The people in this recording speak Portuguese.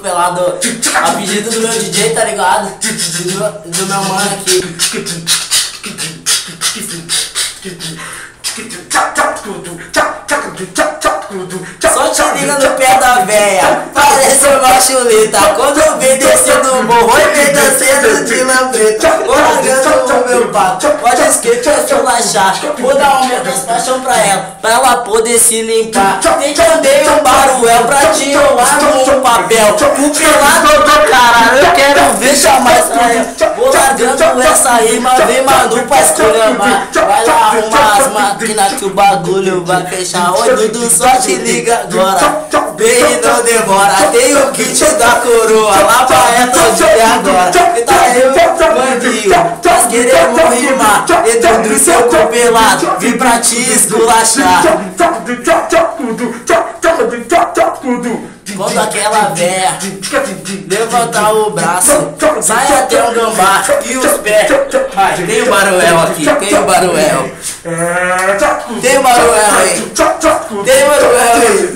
Pelado a pedido do meu DJ, tá ligado? Do meu mano aqui. Só te liga no pé da véia, parece uma chuleta. Quando vem descendo o morro e vem descendo de lambreta. Vou largando o meu papo, pode skate eu relaxar. Vou dar um meu paixão pra ela poder se limpar. Nem que eu dei um baruel pra te enrolar num papel. O pelado do caralho, eu quero ver chamar Israel. Vou largando essa rima, vem Manu pra esculhambar. Vai lá arrumar as máquinas que o bagulho vai fechar. Oi Dudu, só te liga agora, bem não demora. Tem o kit da coroa, lá pra essa dia agora. E tá eu, bandinho, nós queremos rimar. E Dudu, seu copelado, vim pra te esculachar. Quando aquela véia levantar o braço, sai até o gambá e os pés. Ai, tem o baruel aqui, tem o baruel. Tem o baruel aí. Tem o baruel aí. Tem o baruel aí.